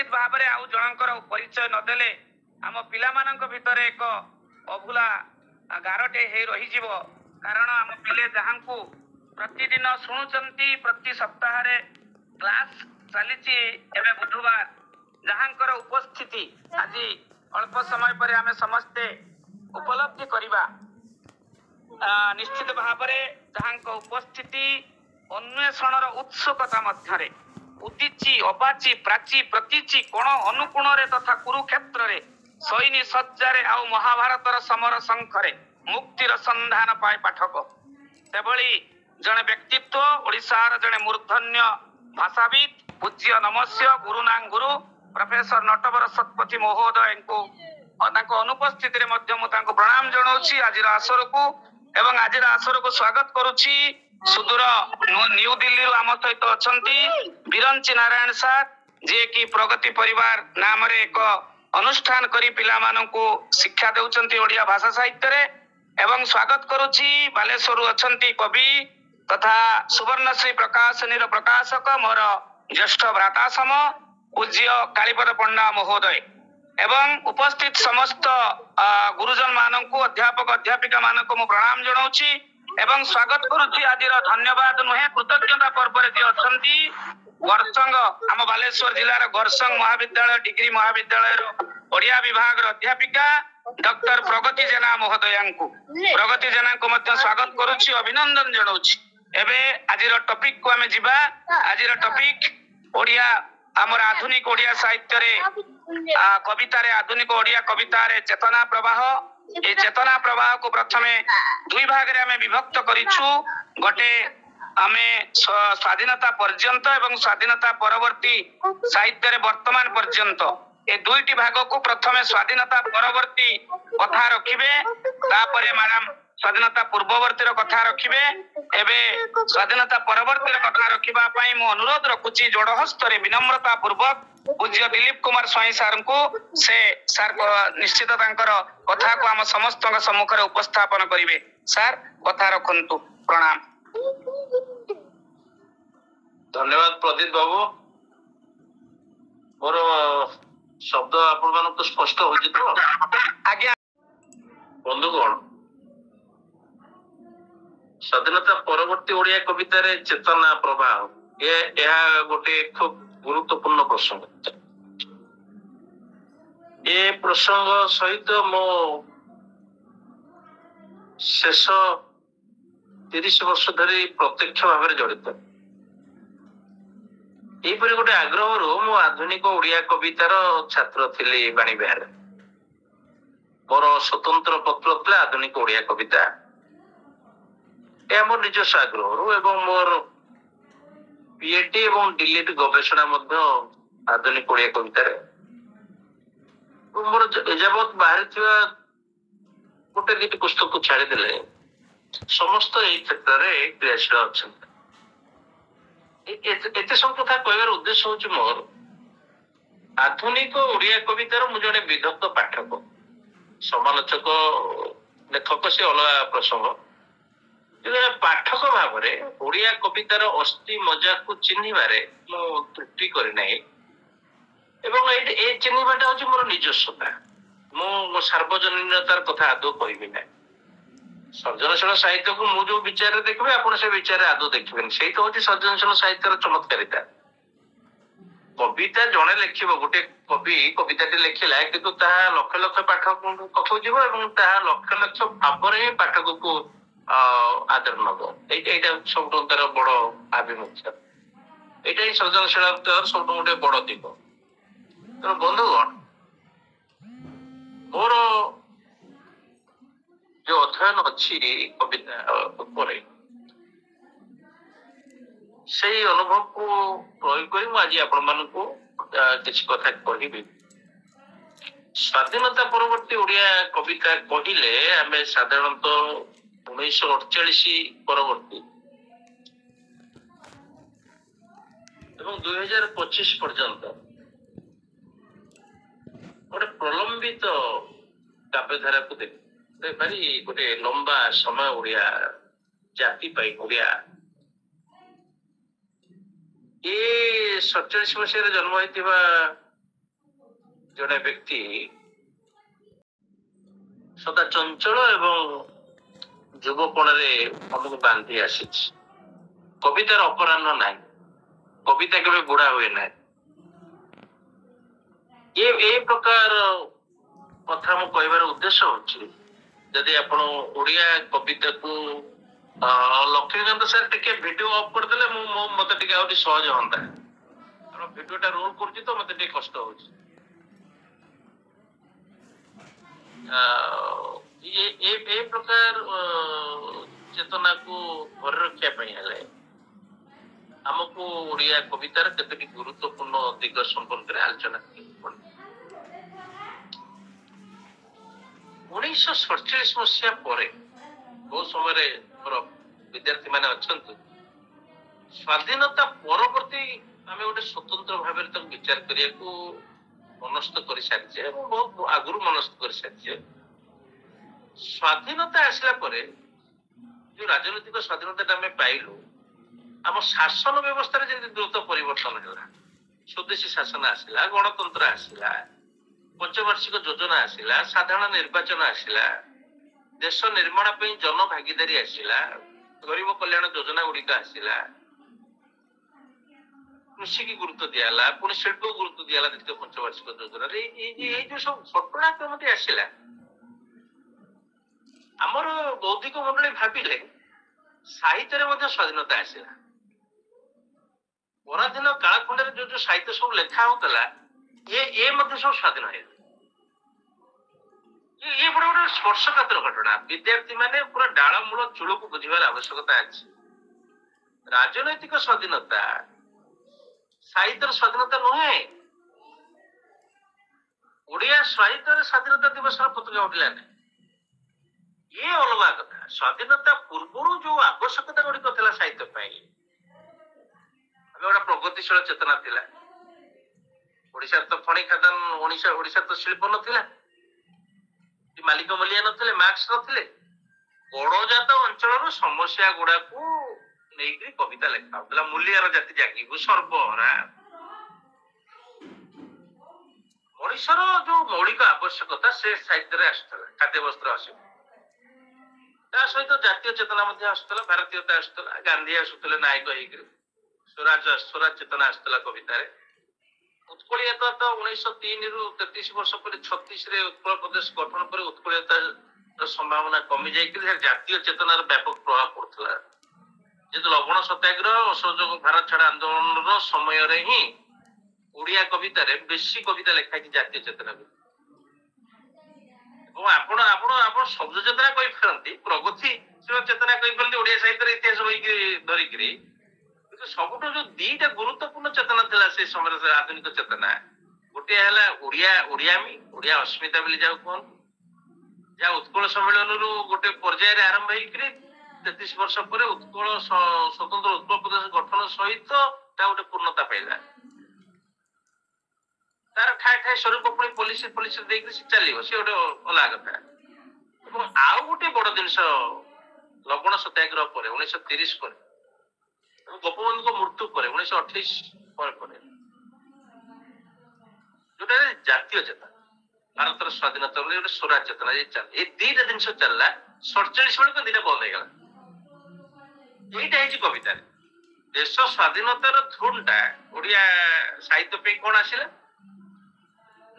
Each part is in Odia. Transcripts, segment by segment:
निश्चित भाव में आउ जनकर परिचय नदेले आम पिलामानंक भितर एक अभूला गारटे हे रही कारण आम पिले जहाँ प्रतिदिन शुणुचंती प्रति सप्ताह क्लास चली एवं बुधवार जहाँकर उपस्थिति आज अल्प समय पर आम समस्ते उपलब्धि करवा निश्चित भाव जहाँ उपस्थिति अन्वेषण उत्सुकता मध्य उदिची अबाची प्राची प्रतीची कोण अनुकोण तथा कुरुक्षेत्र रे सैनी सज्जारे आउ महाभारतर समर शंखरे मुक्तिर संधान पाए पाठक सेभली जड़े व्यक्तित्व ओडिशार जड़े मूर्धन्य भाषाविद पूज्य नमस्य गुरुना गुरु प्रोफेसर नटवर शतपथी महोदय को अनुपस्थिति प्रणाम जनाऊँ आज आसर को एवं आज आसर को स्वागत करुच्ची सुदूर न्यू दिल्ली आम सहित अच्छा बिरंची नारायण सार जे कि प्रगति परिवार नाम रे एक अनुष्ठान करी पिला मानकु शिक्षा देउचंती ओडिया भाषा साहित्य रे एवं स्वागत करुच्ची बालेश्वर अच्छा कवि तथा सुवर्णश्री प्रकाशनी प्रकाशक मोर ज्येष्ठ भ्रातासम पूज्य कालीपद पंडा महोदय एवं उपस्थित समस्त गुरुजन मानकु अध्यापक अध्यापिका मानकु मु प्रणाम जनाऊँ एवं स्वागत करुच्ची आज धन्यवाद नुहे कृतज्ञता पर्व गरसंग आम बालेश्वर जिलार गरसंग महाविद्यालय डिग्री महाविद्यालय ओडिया विभाग अध्यापिका डॉक्टर प्रगति जेना महोदया प्रगति जेना को मध्य स्वागत करुच्ची अभिनंदन जनाऊँ एबे आज टॉपिक को आम जीवा आज टॉपिक ओडिया आमर आधुनिक ओडिया साहित्य रे कविता रे आधुनिक ओडिया कविता रे चेतना प्रवाह ए चेतना प्रवाह को प्रथमे दुई भाग रे आमे विभक्त करिछु गोटे आमे स्वाधीनता पर्यंत एवं स्वाधीनता परवर्ती साहित्य रे वर्तमान पर्यंत ए दुईटी भाग को प्रथमे स्वाधीनता परवर्ती कथा रखिबे तापरे मैडम स्वाधीनता पूर्ववर्ती कथा रखिबे एबे स्वाधीनता परवर्ती कथा रखिबा पई मो अनुरोध रखुची जोड़हस्त रे विनम्रता पूर्वक पूज्य दिलीप कुमार स्वाई सार को से सार निश्चित तांकर कथा को आम समस्त सम्मुख रे उपस्थापन करिवे सार कथा रखंतु प्रणाम धन्यवाद प्रदीप बाबू मोर शब्द आपण मानक स्पष्ट होछि तो आज्ञा बंधुगण स्वाधीनता परवर्ती ओडिया कविता रे चेतना प्रभाव यह गोटे खूब गुरुत्वपूर्ण प्रसंग ये प्रसंग सहित मो शेष 30 वर्ष धरी प्रत्यक्ष भाव में जड़ित यहीपरि गोटे आग्रह रू मु आधुनिक ओडिया कवितार छात्र थिली बाणी बिहार मोर स्वतंत्र पत्र था आधुनिक ओडिया कविता यह मोर निजस्व आग्रह रू एवं मोर पीएचडी एवं डिलीट गवेषणा मध्य आधुनिक ओडिया कविता रे मोर एजावत बाहर थिबा गोटे दिटी पुस्तक को छाड़ी देले समस्त एई क्षेत्र रे क्रियाशील अछंत एते सब कथा कहबार उद्देश्य होची मोर आधुनिक ओडिया कवितार मु जने विदग्ध पाठक समालोचक लेखक से अलग प्रसंग पाठक भाव में ओडिया कवितार अस्थि मजाक को चिन्हबारे मु त्रुटि करि नाही एवं ए चिन्हबाटा होची मोर निजस्वता मु सार्वजनीनतार कथा आदौ कहबी ना सृजनशील साहित्य को मु जो विचार देखबे आपण से विचार आदौ देखबेन सेही तो होची सृजनशील साहित्यर चमत्कारिता कविता जने लेखिबो गोटे कवि कविताटी लेखिला किंतु ताहा लक्ष लक्ष पाठक कथौ जीवो एवं ताहा लक्ष लक्ष भाव रे पाठक को आदर नब एटा सब तार बड़ आभिमुख्य एटा ही सृजनशीलतार सब गोटे बड़ दिग तेणु बंधुगण मोर जो अध्ययन अच्छी कविता उपर से अनुभव को प्रयोग कर आज आपण मानकु किसी कथा कहबी स्वाधीनता परवर्ती ओडिया कविता कहले आमे साधारणतः 1948 परवर्ती एवं 2025 पर्यंत गोटे प्रलंबित काव्यधारा को देख भारी गोटे लंबा समय ओडिया जाति पाई ओडिया ये 47 मसीह जन्म होता ଜଣେ ବ୍ୟକ୍ତି ସଦା ଚଞ୍ଚଳ ଏବଂ ଯୁବପଣରେ ଆମକୁ ବାନ୍ଧି ଆସିଛି। କବିତାର ଅପରାହ୍ନ ନାହିଁ, କବିତା କେବେ ବୁଢା ହୁଏ ନାହିଁ। ଏ ପ୍ରକାର କଥା ମୁଁ କହିବାର ଉଦ୍ଦେଶ୍ୟ ହଉଛି, ଯଦି ଆପଣ ଓଡିଆ କବିତାକୁ ଲକ୍ଷ୍ମୀକାନ୍ତ ସାର୍ ଟିକେ ଭିଡିଓ ଅଫ୍ କରିଦେଲେ ମତେ ଟିକେ ଆହୁରି ସହଜ ହୁଅନ୍ତା, କାରଣ ଭିଡିଓଟା ରୋଲ କରୁଛି ତ ମତେ ଟିକେ କଷ୍ଟ ହଉଛି। ଏ ପ୍ରକାର ଚେତନାକୁ ଘରେ ରଖିବା ପାଇଁ ହେଲେ ଆମକୁ ଓଡିଆ କବିତାର କେତୋଟି ଗୁରୁତ୍ୱପୂର୍ଣ୍ଣ ଦିଗ ସମ୍ପର୍କରେ ଆଲୋଚନା କରିବାକୁ ପଡିବ। 1947 ମସିହା ପରେ ବହୁ ସମୟରେ ଆମର ବିଦ୍ୟାର୍ଥୀ ମାନେ ଅଛନ୍ତି, ସ୍ୱାଧୀନତା ପରବର୍ତ୍ତୀ ଆମେ ଗୋଟେ ସ୍ୱତନ୍ତ୍ର ଭାବରେ ତାକୁ ବିଚାର କରିବାକୁ ମନସ୍ଥ କରିସାରିଛେ ଏବଂ ବହୁତ ଆଗରୁ ମନସ୍ଥ କରିସାରିଛେ। ସ୍ୱାଧୀନତା ଆସିଲା ପରେ ଯୋଉ ରାଜନୈତିକ ସ୍ୱାଧୀନତାଟା ଆମେ ପାଇଲୁ, ଆମ ଶାସନ ବ୍ୟବସ୍ଥାରେ ଯେମିତି ଦ୍ରୁତ ପରିବର୍ତ୍ତନ ହେଲା, ସ୍ୱଦେଶୀ ଶାସନ ଆସିଲା, ଗଣତନ୍ତ୍ର ଆସିଲା, ପଞ୍ଚବାର୍ଷିକ ଯୋଜନା ଆସିଲା, ସାଧାରଣ ନିର୍ବାଚନ ଆସିଲା, ଦେଶ ନିର୍ମାଣ ପାଇଁ ଜନ ଭାଗିଦାରୀ ଆସିଲା, ଗରିବ କଲ୍ୟାଣ ଯୋଜନା ଗୁଡିକ ଆସିଲା, କୃଷିକି ଗୁରୁତ୍ୱ ଦିଆହେଲା, ପୁଣି ଶିଳ୍ପକୁ ଗୁରୁତ୍ୱ ଦିଆହେଲା ଦ୍ୱିତୀୟ ପଞ୍ଚବାର୍ଷିକ ଯୋଜନାରେ। ଏଇ ଯୋଉ ସବୁ ଘଟଣାକ୍ରମଟି ଆସିଲା, ଆମର ବୌଦ୍ଧିକ ମଣ୍ଡଳୀ ଭାବିଲେ ସାହିତ୍ୟରେ ମଧ୍ୟ ସ୍ୱାଧୀନତା ଆସିଲା। ପରାଧୀନ କାଳଖଣ୍ଡରେ ଯୋଉ ସାହିତ୍ୟ ସବୁ ଲେଖା ହଉଥିଲା, ଏ ମଧ୍ୟ ସବୁ ସ୍ୱାଧୀନ ହେଇଗଲା। ଇଏ ବଡ ଗୋଟେ ସ୍ପର୍ଶକାତର ଘଟଣା। ବିଦ୍ୟାର୍ଥୀ ମାନେ ପୁରା ଡାଳ ମୂଳ ଚୂଳକୁ ବୁଝିବାର ଆବଶ୍ୟକତା ଅଛି। ରାଜନୈତିକ ସ୍ୱାଧୀନତା ସାହିତ୍ୟର ସ୍ୱାଧୀନତା ନୁହେଁ। ଓଡିଆ ସାହିତ୍ୟରେ ସ୍ୱାଧୀନତା ଦିବସର ପତାକା ଉଠିଲା ନାହିଁ, ଇଏ ଅଲଗା କଥା। ସ୍ୱାଧୀନତା ପୂର୍ବରୁ ଯୋଉ ଆବଶ୍ୟକତା ଗୁଡିକ ଥିଲା ସାହିତ୍ୟ ପାଇଁ, ଗୋଟେ ପ୍ରଗତିଶୀଳ ଚେତନା ଥିଲା। ଓଡିଶାରେ ତ ଖଣି ଖାଦାନ, ଓଡିଶାରେ ତ ଶିଳ୍ପ ନଥିଲା, ମାଲିକ ମୂଲିଆ ନଥିଲେ, ମାର୍କ୍ସ ନଥିଲେ। ଗଡଜାତ ଅଞ୍ଚଳର ସମସ୍ୟା ଗୁଡାକୁ ନେଇକି କବିତା ଲେଖା ହଉଥିଲା। ମୂଲିଆର ଜାତି ଜାଗିବୁ ସର୍ବହରା। ମଣିଷର ଯୋଉ ମୌଳିକ ଆବଶ୍ୟକତା ସେ ସାହିତ୍ୟରେ ଆସୁଥିଲା, ଖାଦ୍ୟ ବସ୍ତ୍ର ଆସିବ, ତା ସହିତ ଜାତୀୟ ଚେତନା ମଧ୍ୟ ଆସୁଥିଲା, ଭାରତୀୟତା ଆସୁଥିଲା। ଗାନ୍ଧୀ ଆସୁଥିଲେ ନାୟକ ହେଇକିରି, ସ୍ୱରାଜ ଚେତନା ଆସୁଥିଲା କବିତାରେ। ଉତ୍କଳୀୟତା ତ 1903ରୁ 33 ବର୍ଷ ପରେ 36ରେ ଉତ୍କଳ ପ୍ରଦେଶ ଗଠନ ପରେ ଉତ୍କଳୀୟତାର ସମ୍ଭାବନା କମି ଯାଇକି ଜାତୀୟ ଚେତନାର ବ୍ୟାପକ ପ୍ରଭାବ ପଡୁଥିଲା। ଯେହେତୁ ଲବଣ ସତ୍ୟାଗ୍ରହ, ଅସହଯୋଗ ଭାରତ ଛାଡ ଆନ୍ଦୋଳନର ସମୟରେ ହିଁ ଓଡିଆ କବିତାରେ ବେଶୀ କବିତା ଲେଖା ହେଇଛି ଜାତୀୟ ଚେତନା। ଏବଂ ଆପଣ ଶବ୍ଦ ଚେତନା କହିପାରନ୍ତି, ପ୍ରଗତିଶୀଳ ଚେତନା କହିପାରନ୍ତି ଓଡିଆ ସାହିତ୍ୟର ଇତିହାସ ବହିକି ଧରିକିରି। କିନ୍ତୁ ସବୁଠୁ ଯୋଉ ଦିଟା ଗୁରୁତ୍ୱପୂର୍ଣ୍ଣ ଚେତନା ଥିଲା ସେ ସମୟରେ ଆଧୁନିକ ଚେତନା, ଗୋଟିଏ ହେଲା ଓଡିଆମୀ, ଓଡିଆ ଅସ୍ମିତା ବୋଲି ଯାହାକୁ କୁହନ୍ତି, ଯାହା ଉତ୍କଳ ସମ୍ମିଳନୀରୁ ଗୋଟେ ପର୍ଯ୍ୟାୟରେ ଆରମ୍ଭ ହେଇକିରି 33 ବର୍ଷ ପରେ ଉତ୍କଳ ସ୍ୱତନ୍ତ୍ର ଉତ୍କଳ ପ୍ରଦେଶ ଗଠନ ସହିତ ତା ଗୋଟେ ପୂର୍ଣ୍ଣତା ପାଇଲା। ତାର ଠାଏ ଠାଏ ସ୍ୱରୂପ ପୁଣି ପୋଲିସ ଦେଇକି ସେ ଚାଲିବ, ସେ ଗୋଟେ ଅଲଗା କଥା। ଏବଂ ଆଉ ଗୋଟେ ବଡ ଜିନିଷ, ଲବଣ ସତ୍ୟାଗ୍ରହ ପରେ 1930 ପରେ, ଗୋପବନ୍ଧୁଙ୍କ ମୃତ୍ୟୁ ପରେ 1928 ପରେ ଯୋଉଟା ଜାତୀୟ ଚେତନା, ଭାରତର ସ୍ୱାଧୀନତା ବୋଲି ଗୋଟେ ସ୍ୱରାଜ ଚେତନା ଚାଲିଲା। ଏଇ ଦିଟା ଜିନିଷ ଚାଲିଲା। 47 ବେଳକୁ ଦିଟା ବନ୍ଦ ହେଇଗଲା। ଏଇଟା ହେଇଛି କବିତାରେ। ଦେଶ ସ୍ୱାଧୀନତାର ଧୁନଟା ଓଡିଆ ସାହିତ୍ୟ ପାଇଁ କଣ ଆସିଲା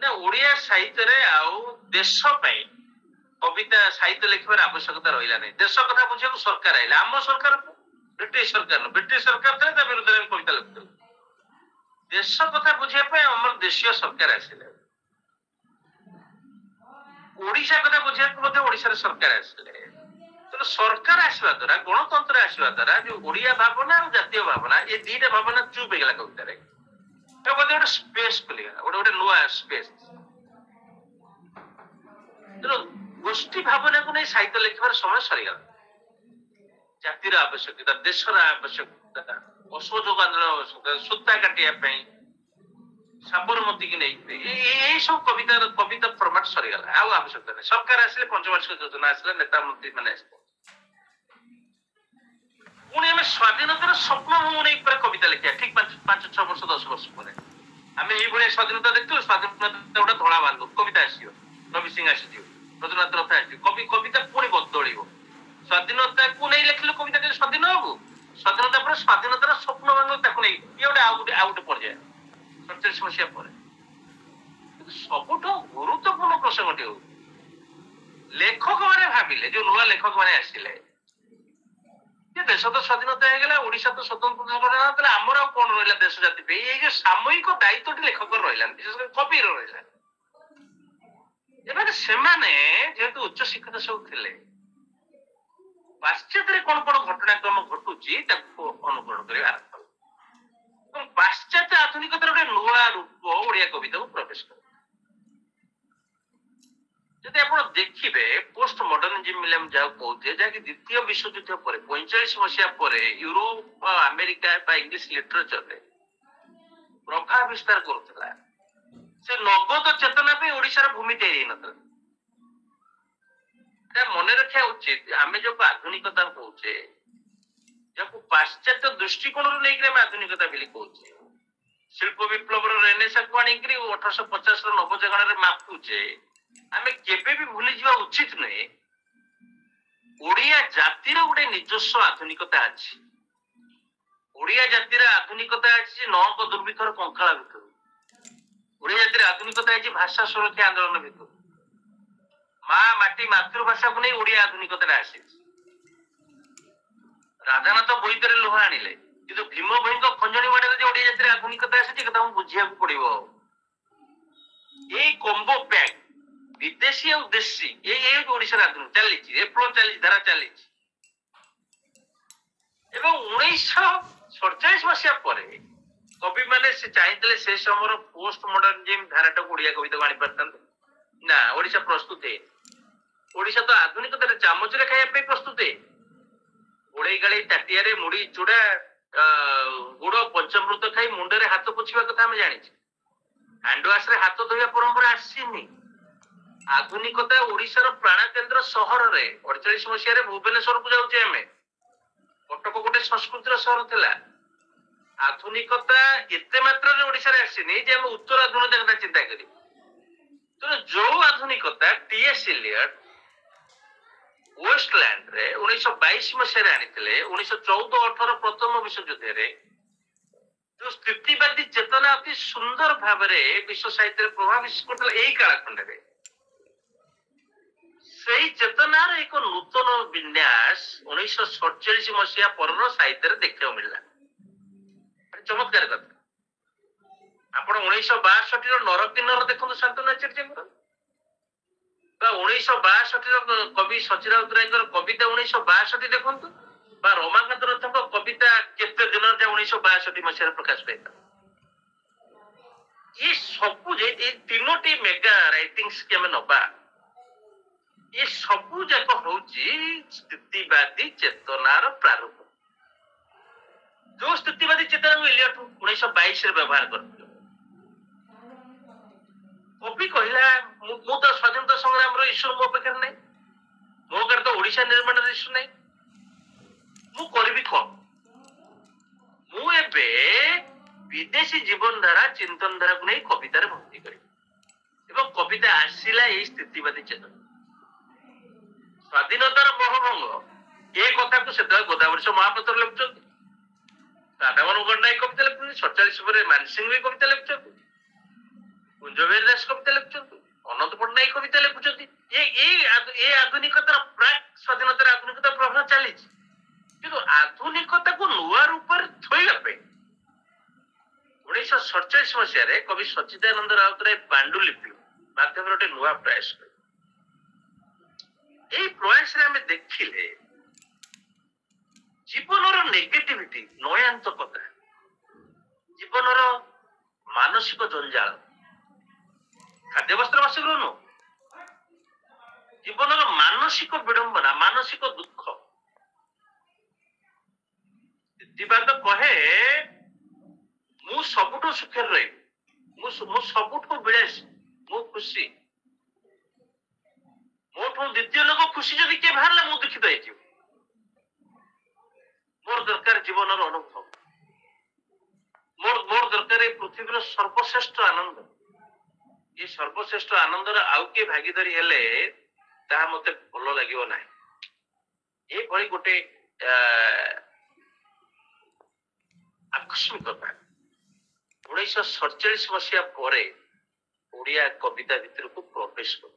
ନା, ଓଡିଆ ସାହିତ୍ୟରେ ଆଉ ଦେଶ ପାଇଁ କବିତା ସାହିତ୍ୟ ଲେଖିବାର ଆବଶ୍ୟକତା ରହିଲା ନାହିଁ। ଦେଶ କଥା ବୁଝିବାକୁ ସରକାର ଆଇଲା। ଆମ ସରକାର ବ୍ରିଟିଶ ସରକାର ନୁହଁ, ବ୍ରିଟିଶ ସରକାର ଥିଲେ ତା ବିରୁଦ୍ଧରେ ଆମେ କବିତା ଲେଖୁଥିଲୁ। ଦେଶ କଥା ବୁଝିବା ପାଇଁ ଆମର ଦେଶୀୟ ସରକାର ଆସିଲେ। ଓଡିଶା କଥା ବୁଝିବାକୁ ମଧ୍ୟ ଓଡିଶାର ସରକାର ଆସିଲେ। ତେଣୁ ସରକାର ଆସିବା ଦ୍ୱାରା, ଗଣତନ୍ତ୍ର ଆସିବା ଦ୍ୱାରା ଯୋଉ ଓଡିଆ ଭାବନା ଆଉ ଜାତୀୟ ଭାବନା, ଏ ଦିଟା ଭାବନା ଚୁପ୍ ହେଇଗଲା କବିତାରେ। ଗୋଟେ ସ୍ପେସ ଖୋଲିଗଲା, ଗୋଟେ ନୂଆ ସ୍ପେସ। ତେଣୁ ଗୋଷ୍ଠୀ ଭାବନାକୁ ନେଇ ସାହିତ୍ୟ ଲେଖିବାର ସମୟ ସରିଗଲା। ଜାତିର ଆବଶ୍ୟକତା, ଦେଶର ଆବଶ୍ୟକତା, ଅସହଯୋଗ ଆନ୍ଦୋଳନ ଆବଶ୍ୟକତା, ସୂତା କାଟିବା ପାଇଁ, ସାବରମତୀକି ନେଇକି ଏଇ ସବୁ କବିତା ଫର୍ମାଟ ସରିଗଲା, ଆଉ ଆବଶ୍ୟକତା ନାହିଁ। ସରକାର ଆସିଲେ, ପଞ୍ଚବାର୍ଷିକ ଯୋଜନା ଆସିଲା, ନେତା ମନ୍ତ୍ରୀ ମାନେ ଆସିଲେ। ପୁଣି ଆମେ ସ୍ୱାଧୀନତାର ସ୍ୱପ୍ନ ନେଇ କବିତା ଲେଖିବା, ଠିକ 5-6 ବର୍ଷ 10 ବର୍ଷ ପରେ ଆମେ ଏଇଭଳିଆ ସ୍ୱାଧୀନତା ଦେଖିଥିଲୁ, ସ୍ୱାଧୀନତା ଗୋଟେ ଧଳା ବାନ୍ଧୁ କବିତା ଆସିବ, ରବି ସିଂ ଆସିଯିବ, ରବୀନ୍ଦ୍ରନାଥ ରଥ ଆସିଯିବ, କବିତା ପୁଣି ବଦଳିବ। ସ୍ୱାଧୀନତାକୁ ନେଇ ଲେଖିଲୁ କବିତା କେବେ ସ୍ୱାଧୀନ ହବୁ? ସ୍ୱାଧୀନତା ପରେ ସ୍ୱାଧୀନତାର ସ୍ୱପ୍ନ ଭାଙ୍ଗ ତାକୁ ନେଇ ଇଏ ଗୋଟେ ଆଉ ଗୋଟେ ପର୍ଯ୍ୟାୟ 47 ମସିହା ପରେ। କିନ୍ତୁ ସବୁଠୁ ଗୁରୁତ୍ୱପୂର୍ଣ୍ଣ ପ୍ରସଙ୍ଗଟି ହଉ ଲେଖକ ମାନେ ଭାବିଲେ, ଯୋଉ ନୂଆ ଲେଖକ ମାନେ ଆସିଲେ ଯେ ଦେଶ ତ ସ୍ୱାଧୀନତା ହେଇଗଲା, ଓଡିଶା ତ ସ୍ୱତନ୍ତ୍ର ଭାବରେ ନଥିଲା, ଆମର ଆଉ କଣ ରହିଲା ଦେଶ ଜାତି ପାଇଁ? ଏଇ ଯୋଉ ସାମୟିକ ଦାୟିତ୍ୱଟି ଲେଖକର ରହିଲାନି, ବିଶେଷ କରି କବିର ରହିଲା। ଏମାନେ ସେମାନେ ଯେହେତୁ ଉଚ୍ଚ ଶିକ୍ଷିତ ସବୁ ଥିଲେ, ପାଶ୍ଚାତ୍ୟରେ କଣ କଣ ଘଟଣାକ୍ରମ ଘଟୁଛି ତାକୁ ଅନୁକରଣ କରିବା ଆରମ୍ଭ କଲେ ଏବଂ ପାଶ୍ଚାତ୍ୟ ଆଧୁନିକତାର ଗୋଟେ ନୂଆ ରୂପ ଓଡିଆ କବିତାକୁ ପ୍ରବେଶ କଲେ। ଯଦି ଆପଣ ଦେଖିବେ ପୋଷ୍ଟ ମଡର୍ଣ୍ଣିଜିମ୍ ଯାହାକୁ କହୁଛେ, ଯାହାକି ଦ୍ୱିତୀୟ ବିଶ୍ୱଯୁଦ୍ଧ ପରେ 45 ମସିହା ପରେ ୟୁରୋପ ଆମେରିକା ବା ଇଂଲିଶ ଲିଟରେଚରରେ ପ୍ରଭାବ ବିସ୍ତାର କରୁଥିଲା, ସେ ନଗଦ ଚେତନା ପାଇଁ ଓଡିଶାର ଭୂମି ତିଆରି ହେଇନଥିଲା। এটা মনে রাখা উচিত। আমি যখন আধুনিকতা কହୁଛେ, যাକୁ ପାଶ୍ଚାତ୍ୟ ଦୃଷ୍ଟିକୋଣରୁ ନେଇକି ଆମେ ଆଧୁନିକତା ବୋଲି କହୁଛେ, ଶିଳ୍ପ ବିପ୍ଳବର ରେନେସାକୁ ଆଣିକିରି 1850ର ନବଜାଗରଣରେ ମାପୁଛେ, ଆମେ କେବେ ବି ଭୁଲିଯିବା ଉଚିତ ନୁହେଁ ଓଡିଆ ଜାତିର ଗୋଟେ ନିଜସ୍ୱ ଆଧୁନିକତା ଅଛି। ଓଡିଆ ଜାତିର ଆଧୁନିକତା ଅଛି ନଅଙ୍କ ଦୁର୍ଭିକ୍ଷର କଙ୍କାଳ ଭିତରୁ। ଓଡିଆ ଜାତିର ଆଧୁନିକତା ହେଇଛି ଭାଷା ସୁରକ୍ଷା ଆନ୍ଦୋଳନ ଭିତରୁ। ମା ମାଟି ମାତୃଭାଷାକୁ ନେଇ ଓଡିଆ ଆଧୁନିକତାରେ ଆସିଛି। ରାଧାନାଥ ବୋଇତରେ ଲୁହ ଆଣିଲେ, କିନ୍ତୁ ଭୀମ ଭୋଇଙ୍କ ଖଞ୍ଜଣି ବାଡରେ ଯେ ଓଡିଆ ଜାତିର ଆଧୁନିକତା ଆସିଛି କଥା ମୁଁ ବୁଝିବାକୁ ପଡିବ। ଏଇ କମ୍ବୋ ପ୍ୟାକ୍ ବିଦେଶୀ ଆଉ ଦେଶୀ ଏଇ ଓଡିଶାର ଆଧୁନିକ ଚାଲିଛି, ରେଫ୍ଲୋ ଚାଲିଛି, ଧାରା ଚାଲିଛି। ଏବଂ 1947 ମସିହା ପରେ କବି ମାନେ ସେ ଚାହିଁଥିଲେ ସେ ସମୟର ପୋଷ୍ଟ ମଡର୍ଣ୍ଣିଜିମ୍ ଧାରାଟାକୁ ଓଡିଆ କବିତାକୁ ଆଣିପାରିଥାନ୍ତେ। ନା, ଓଡିଶା ପ୍ରସ୍ତୁତ ହେଇନି। ଓଡିଶା ତ ଆଧୁନିକତାରେ ଚାମଚରେ ଖାଇବା ପାଇଁ ପ୍ରସ୍ତୁତ ହେଇନି। ଗୋଡେଇ ଗାଳେଇ ତାଟିଆରେ ମୁଢି ଚୁଡା ଗୁଡ ପଞ୍ଚାମୃତ ଖାଇ ମୁଣ୍ଡରେ ହାତ ପୋଛିବା କଥା ଆମେ ଜାଣିଛେ। ହ୍ୟାଣ୍ଡୱାସରେ ହାତ ଧୋଇବା ପରମ୍ପରା ଆସିନି। ଆଧୁନିକତା ଓଡିଶାର ପ୍ରାଣ କେନ୍ଦ୍ର ସହରରେ 48 ମସିହାରେ ଭୁବନେଶ୍ୱରକୁ ଯାଉଛେ ଆମେ। କଟକ ଗୋଟେ ସଂସ୍କୃତିର ସହର ଥିଲା। ଆଧୁନିକତା ଏତେ ମାତ୍ରାରେ ଓଡିଶାରେ ଆସିନି ଯେ ଆମେ ଉତ୍ତର ଆଧୁନିକତା କଥା ଚିନ୍ତା କରିବୁ। ତେଣୁ ଯୋଉ ଆଧୁନିକତା ଟି.ଏସ୍. ଇଲିୟଟ ୱେଷ୍ଟଲ୍ୟାଣ୍ଡରେ 1922 ମସିହାରେ ଆଣିଥିଲେ, 1914-18 ପ୍ରଥମ ବିଶ୍ୱଯୁଦ୍ଧରେ ଯୋଉ ସ୍ଥିତିବାଦୀ ଚେତନା ଅତି ସୁନ୍ଦର ଭାବରେ ବିଶ୍ୱ ସାହିତ୍ୟରେ ପ୍ରଭାବ ବିସ୍ତାର କରୁଥିଲା, ଏଇ କାଳଖଣ୍ଡରେ ସେଇ ଚେତନାର ଏକ ନୂତନ ବିନ୍ୟାସ 1947 ମସିହା ପରର ସାହିତ୍ୟରେ ଦେଖିବାକୁ ମିଳିଲା। ଚମତ୍କାର କଥା। ଆପଣ 1962ର ନରକିନ୍ନର ଦେଖନ୍ତୁ ଶାନ୍ତନୁ ଆଚାର୍ଯ୍ୟଙ୍କର, ବା 1962ର କବି ସଚିନ ରାଉତରାୟଙ୍କର କବିତା 1962 ଦେଖନ୍ତୁ, ବା ରମାକାନ୍ତ ରଥଙ୍କ କବିତା କେତେ ଦିନରେ ଯା 1962 ମସିହାରେ ପ୍ରକାଶ ପାଇଥିଲା। ଏ ସବୁ ଯେ ଏଇ ତିନୋଟି ମେଗା ରାଇଟିଂସ କି ଆମେ ନବା, ଏ ସବୁ ଯାକ ହଉଛି ସ୍ଥିତିବାଦୀ ଚେତନାର ପ୍ରାରୂପ। ଯୋଉ ସ୍ଥିତିବାଦୀ ଚେତନାକୁ ଇଲିୟଟ 1922ରେ ବ୍ୟବହାର କରିଥିଲେ। କବି କହିଲା ମୁଁ ତ ସ୍ୱାଧୀନତା ସଂଗ୍ରାମର ଇସ୍ୟୁ ମୋ ପାଖରେ ନାହିଁ, ମୋ ପାଖରେ ତ ଓଡିଶା ନିର୍ମାଣର ଇସ୍ୟୁ ନାହିଁ, ମୁଁ କରିବି କଣ? ମୁଁ ଏବେ ବିଦେଶୀ ଜୀବନ ଧାରା ଚିନ୍ତନ ଧାରାକୁ ନେଇ କବିତାରେ ଭର୍ତ୍ତି କରିବି। ଏବଂ କବିତା ଆସିଲା ଏଇ ସ୍ଥିତିବାଦୀ ଚେତନା। ସ୍ୱାଧୀନତାର ମୋହଭଙ୍ଗ ଏ କଥାକୁ ସେତେବେଳେ ଗୋଦାବରୀଶ ମହାପାତ୍ର ଲେଖୁଛନ୍ତି, ରାଧାମୋହନ ଗଣ୍ଡାଇ କବିତା ଲେଖୁଛନ୍ତି, 47 ପରେ ମାନସିଂହ ବି କବିତା ଲେଖୁଛନ୍ତି, କୁଞ୍ଜବୀର ଦାସ କବିତା ଲେଖୁଛନ୍ତି, ଅନନ୍ତ ପଟ୍ଟନାୟକ କବିତା ଲେଖୁଛନ୍ତି। ଏ ଆଧୁନିକତାର ପ୍ରାକ୍ ସ୍ୱାଧୀନତାର ଆଧୁନିକତା ପ୍ରଭାବ ଚାଲିଛି। କିନ୍ତୁ ଆଧୁନିକତାକୁ ନୂଆ ରୂପରେ ଥୋଇବା ପାଇଁ 1947 ମସିହାରେ କବି ସଚ୍ଚିଦାନନ୍ଦ ରାଉତରାୟ ପାଣ୍ଡୁଲିପି ମାଧ୍ୟମରେ ଗୋଟେ ନୂଆ ପ୍ରୟାସ କଲେ। এই প্রয়াসে আমি দেখিলে জীবনর নেগেটিভিটি, নয়ান্তকতা, জীবনর মানসিক জঞ্জাল, খাদ্য বস্ত্র বাসগৃহ নু, জীবনর মানসিক বিড়ম্বনা, মানসিক দুঃখ। স্ଥିতিବାଦ କହେ ମୁଁ ସବୁଠୁ ସୁଖରେ ରହିବି, ମୁଁ ସବୁଠୁ ବିଳାସୀ, ମୁଁ ଖୁସି। ମୋଠୁ ଦ୍ୱିତୀୟ ଲୋକ ଖୁସି ଯଦି କିଏ ବାହାରିଲା ମୁଁ ଦୁଃଖିତ ହେଇଯିବି। ମୋର ଦରକାର ଜୀବନର ଅନୁଭବ, ମୋର ମୋର ଦରକାର ଏ ପୃଥିବୀର ସର୍ବଶ୍ରେଷ୍ଠ ଆନନ୍ଦ। ଏ ସର୍ବଶ୍ରେଷ୍ଠ ଆନନ୍ଦର ଆଉ କିଏ ଭାଗିଦାରୀ ହେଲେ ତାହା ମତେ ଭଲ ଲାଗିବ ନାହିଁ। ଏଭଳି ଗୋଟେ ଆକସ୍ମିକତା 1947 ମସିହା ପରେ ଓଡିଆ କବିତା ଭିତରକୁ ପ୍ରବେଶ